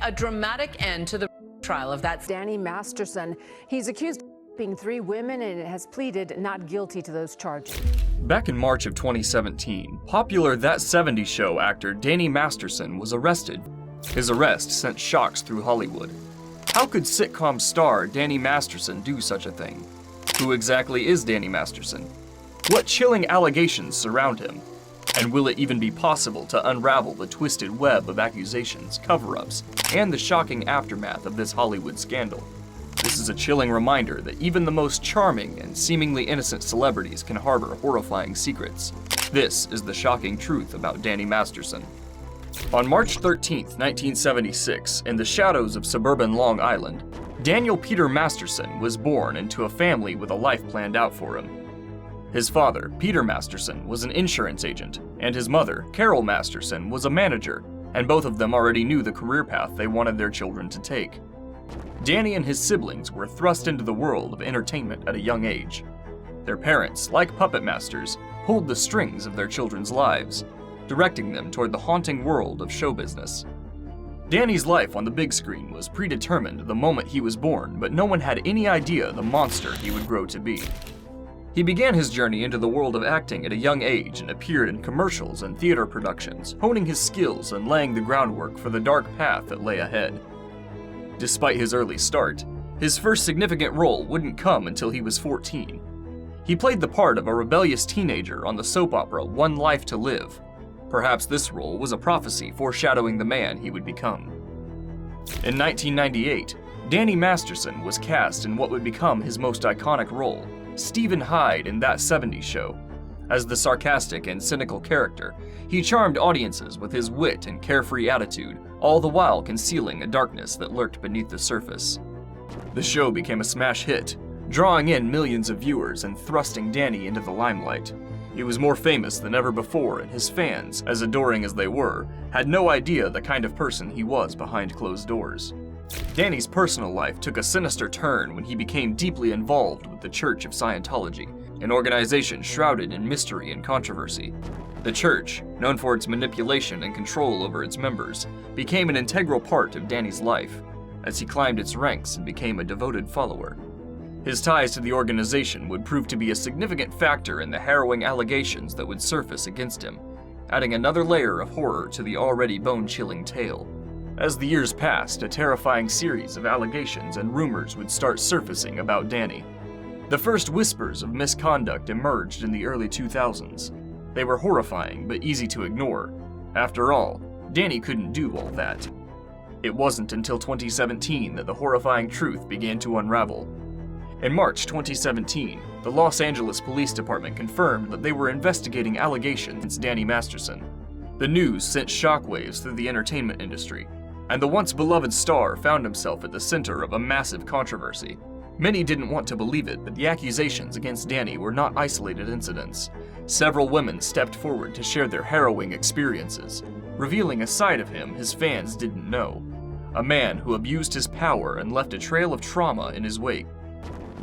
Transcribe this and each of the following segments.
a dramatic end to the trial of that Danny Masterson. He's accused of raping 3 women and has pleaded not guilty to those charges. Back in March of 2017, popular That 70s Show actor Danny Masterson was arrested. His arrest sent shocks through Hollywood. How could sitcom star Danny Masterson do such a thing? Who exactly is Danny Masterson? What chilling allegations surround him? And will it even be possible to unravel the twisted web of accusations, cover-ups, and the shocking aftermath of this Hollywood scandal? This is a chilling reminder that even the most charming and seemingly innocent celebrities can harbor horrifying secrets. This is the shocking truth about Danny Masterson. On March 13, 1976, in the shadows of suburban Long Island, Daniel Peter Masterson was born into a family with a life planned out for him. His father, Peter Masterson, was an insurance agent, and his mother, Carol Masterson, was a manager, and both of them already knew the career path they wanted their children to take. Danny and his siblings were thrust into the world of entertainment at a young age. Their parents, like puppet masters, pulled the strings of their children's lives, directing them toward the haunting world of show business. Danny's life on the big screen was predetermined the moment he was born, but no one had any idea the monster he would grow to be. He began his journey into the world of acting at a young age and appeared in commercials and theater productions, honing his skills and laying the groundwork for the dark path that lay ahead. Despite his early start, his first significant role wouldn't come until he was 14. He played the part of a rebellious teenager on the soap opera One Life to Live. Perhaps this role was a prophecy foreshadowing the man he would become. In 1998, Danny Masterson was cast in what would become his most iconic role, Stephen Hyde in That 70s Show. As the sarcastic and cynical character, he charmed audiences with his wit and carefree attitude, all the while concealing a darkness that lurked beneath the surface. The show became a smash hit, drawing in millions of viewers and thrusting Danny into the limelight. He was more famous than ever before, and his fans, as adoring as they were, had no idea the kind of person he was behind closed doors. Danny's personal life took a sinister turn when he became deeply involved with the Church of Scientology, an organization shrouded in mystery and controversy. The church, known for its manipulation and control over its members, became an integral part of Danny's life, as he climbed its ranks and became a devoted follower. His ties to the organization would prove to be a significant factor in the harrowing allegations that would surface against him, adding another layer of horror to the already bone-chilling tale. As the years passed, a terrifying series of allegations and rumors would start surfacing about Danny. The first whispers of misconduct emerged in the early 2000s. They were horrifying but easy to ignore. After all, Danny couldn't do all that. It wasn't until 2017 that the horrifying truth began to unravel. In March 2017, the Los Angeles Police Department confirmed that they were investigating allegations against Danny Masterson. The news sent shockwaves through the entertainment industry, and the once beloved star found himself at the center of a massive controversy. Many didn't want to believe it, but the accusations against Danny were not isolated incidents. Several women stepped forward to share their harrowing experiences, revealing a side of him his fans didn't know. A man who abused his power and left a trail of trauma in his wake.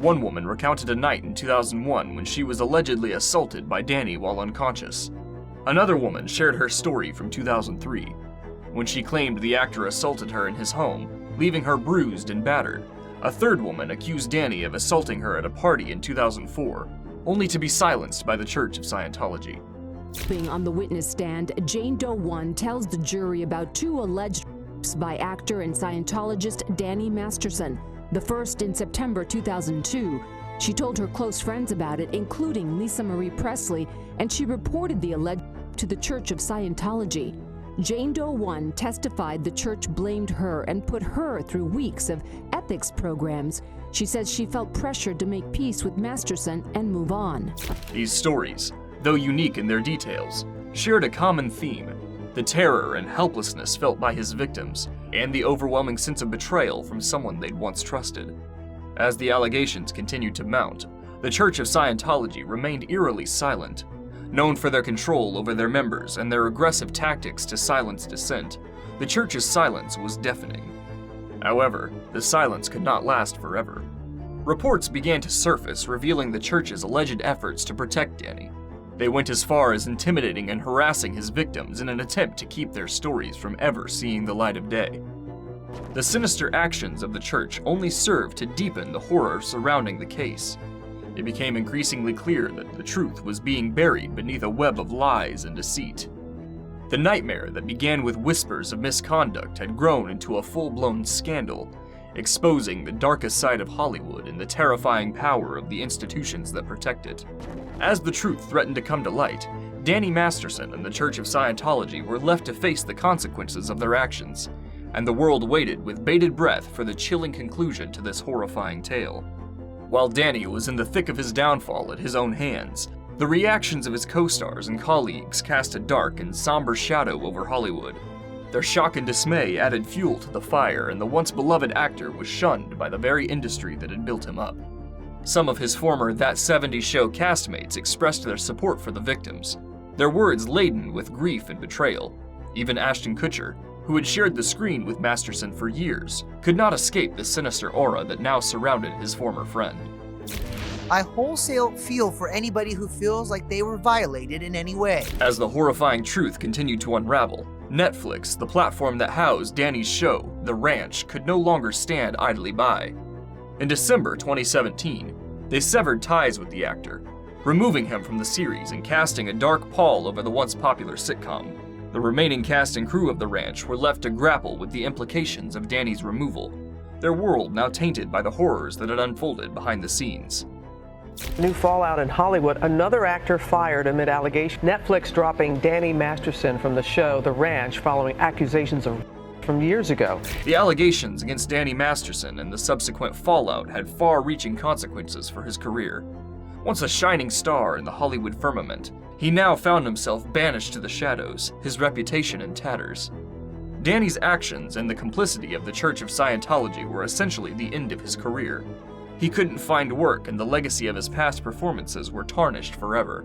One woman recounted a night in 2001 when she was allegedly assaulted by Danny while unconscious. Another woman shared her story from 2003, when she claimed the actor assaulted her in his home, leaving her bruised and battered. A third woman accused Danny of assaulting her at a party in 2004, only to be silenced by the Church of Scientology. Being on the witness stand, Jane Doe 1 tells the jury about 2 alleged rapes by actor and Scientologist Danny Masterson. The first in September 2002. She told her close friends about it, including Lisa Marie Presley, and she reported the alleged to the Church of Scientology. Jane Doe 1 testified the church blamed her and put her through weeks of ethics programs. She says she felt pressured to make peace with Masterson and move on. These stories, though unique in their details, shared a common theme: the terror and helplessness felt by his victims, and the overwhelming sense of betrayal from someone they'd once trusted. As the allegations continued to mount, the Church of Scientology remained eerily silent. Known for their control over their members and their aggressive tactics to silence dissent, the church's silence was deafening. However, the silence could not last forever. Reports began to surface revealing the church's alleged efforts to protect Danny. They went as far as intimidating and harassing his victims in an attempt to keep their stories from ever seeing the light of day. The sinister actions of the church only served to deepen the horror surrounding the case. It became increasingly clear that the truth was being buried beneath a web of lies and deceit. The nightmare that began with whispers of misconduct had grown into a full-blown scandal, exposing the darkest side of Hollywood and the terrifying power of the institutions that protect it. As the truth threatened to come to light, Danny Masterson and the Church of Scientology were left to face the consequences of their actions, and the world waited with bated breath for the chilling conclusion to this horrifying tale. While Danny was in the thick of his downfall at his own hands, the reactions of his co-stars and colleagues cast a dark and somber shadow over Hollywood. Their shock and dismay added fuel to the fire, and the once beloved actor was shunned by the very industry that had built him up. Some of his former That 70s Show castmates expressed their support for the victims, their words laden with grief and betrayal. Even Ashton Kutcher, who had shared the screen with Masterson for years, could not escape the sinister aura that now surrounded his former friend. I wholesale feel for anybody who feels like they were violated in any way. As the horrifying truth continued to unravel, Netflix, the platform that housed Danny's show, The Ranch, could no longer stand idly by. In December 2017, they severed ties with the actor, removing him from the series and casting a dark pall over the once popular sitcom. The remaining cast and crew of The Ranch were left to grapple with the implications of Danny's removal, their world now tainted by the horrors that had unfolded behind the scenes. New fallout in Hollywood, another actor fired amid allegations. Netflix dropping Danny Masterson from the show The Ranch following accusations of from years ago. The allegations against Danny Masterson and the subsequent fallout had far-reaching consequences for his career. Once a shining star in the Hollywood firmament, he now found himself banished to the shadows, his reputation in tatters. Danny's actions and the complicity of the Church of Scientology were essentially the end of his career. He couldn't find work, and the legacy of his past performances were tarnished forever.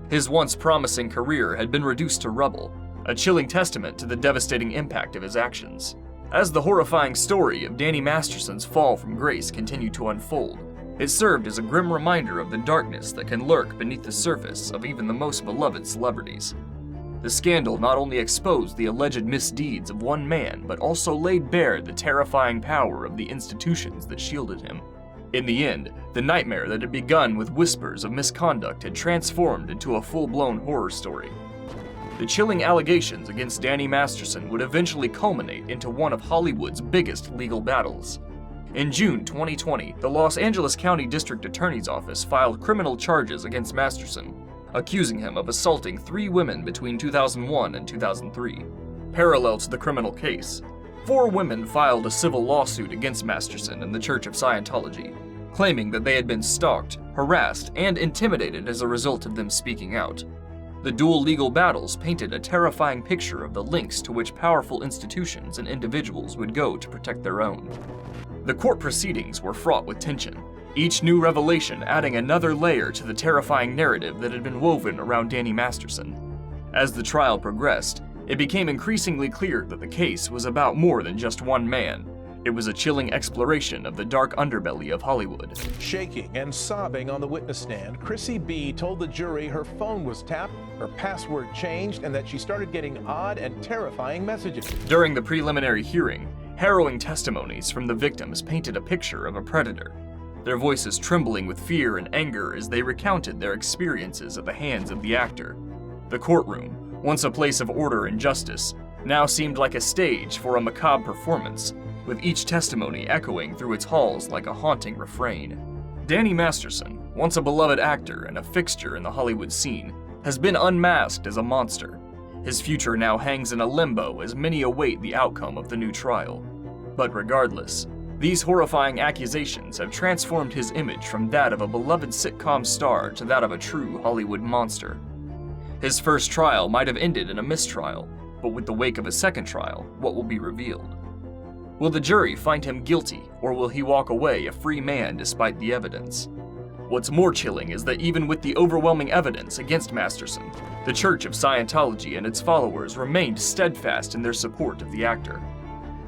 His once promising career had been reduced to rubble, a chilling testament to the devastating impact of his actions. As the horrifying story of Danny Masterson's fall from grace continued to unfold, it served as a grim reminder of the darkness that can lurk beneath the surface of even the most beloved celebrities. The scandal not only exposed the alleged misdeeds of one man, but also laid bare the terrifying power of the institutions that shielded him. In the end, the nightmare that had begun with whispers of misconduct had transformed into a full-blown horror story. The chilling allegations against Danny Masterson would eventually culminate into one of Hollywood's biggest legal battles. In June 2020, the Los Angeles County District Attorney's Office filed criminal charges against Masterson, accusing him of assaulting 3 women between 2001 and 2003. Parallel to the criminal case, 4 women filed a civil lawsuit against Masterson and the Church of Scientology, claiming that they had been stalked, harassed, and intimidated as a result of them speaking out. The dual legal battles painted a terrifying picture of the lengths to which powerful institutions and individuals would go to protect their own. The court proceedings were fraught with tension, each new revelation adding another layer to the terrifying narrative that had been woven around Danny Masterson. As the trial progressed, it became increasingly clear that the case was about more than just one man. It was a chilling exploration of the dark underbelly of Hollywood. Shaking and sobbing on the witness stand, Chrissy B told the jury her phone was tapped, her password changed, and that she started getting odd and terrifying messages. During the preliminary hearing, harrowing testimonies from the victims painted a picture of a predator, their voices trembling with fear and anger as they recounted their experiences at the hands of the actor. The courtroom, once a place of order and justice, now seemed like a stage for a macabre performance, with each testimony echoing through its halls like a haunting refrain. Danny Masterson, once a beloved actor and a fixture in the Hollywood scene, has been unmasked as a monster. His future now hangs in a limbo as many await the outcome of the new trial. But regardless, these horrifying accusations have transformed his image from that of a beloved sitcom star to that of a true Hollywood monster. His first trial might have ended in a mistrial, but with the wake of a second trial, what will be revealed? Will the jury find him guilty, or will he walk away a free man despite the evidence? What's more chilling is that even with the overwhelming evidence against Masterson, the Church of Scientology and its followers remained steadfast in their support of the actor.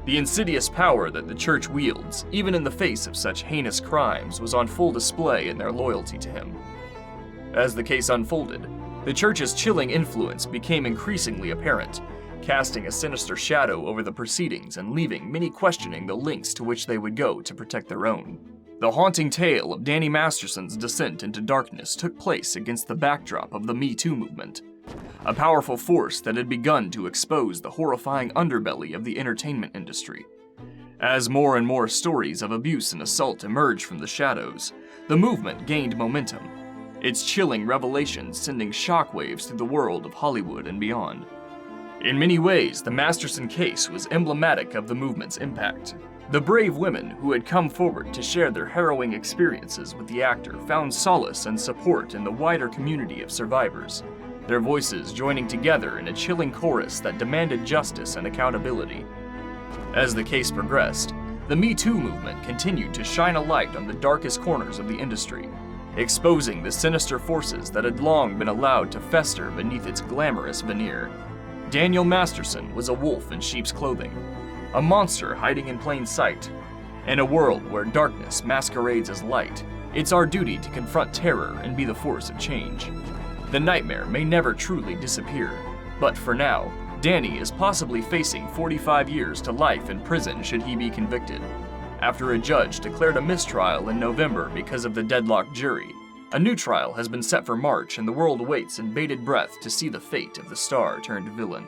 The insidious power that the church wields, even in the face of such heinous crimes, was on full display in their loyalty to him. As the case unfolded, the church's chilling influence became increasingly apparent, casting a sinister shadow over the proceedings and leaving many questioning the lengths to which they would go to protect their own. The haunting tale of Danny Masterson's descent into darkness took place against the backdrop of the Me Too movement, a powerful force that had begun to expose the horrifying underbelly of the entertainment industry. As more and more stories of abuse and assault emerged from the shadows, the movement gained momentum, its chilling revelations sending shockwaves through the world of Hollywood and beyond. In many ways, the Masterson case was emblematic of the movement's impact. The brave women who had come forward to share their harrowing experiences with the actor found solace and support in the wider community of survivors, their voices joining together in a chilling chorus that demanded justice and accountability. As the case progressed, the Me Too movement continued to shine a light on the darkest corners of the industry, exposing the sinister forces that had long been allowed to fester beneath its glamorous veneer. Daniel Masterson was a wolf in sheep's clothing, a monster hiding in plain sight. In a world where darkness masquerades as light, it's our duty to confront terror and be the force of change. The nightmare may never truly disappear, but for now, Danny is possibly facing 45 years to life in prison should he be convicted. After a judge declared a mistrial in November because of the deadlocked jury, a new trial has been set for March, and the world waits in bated breath to see the fate of the star-turned-villain.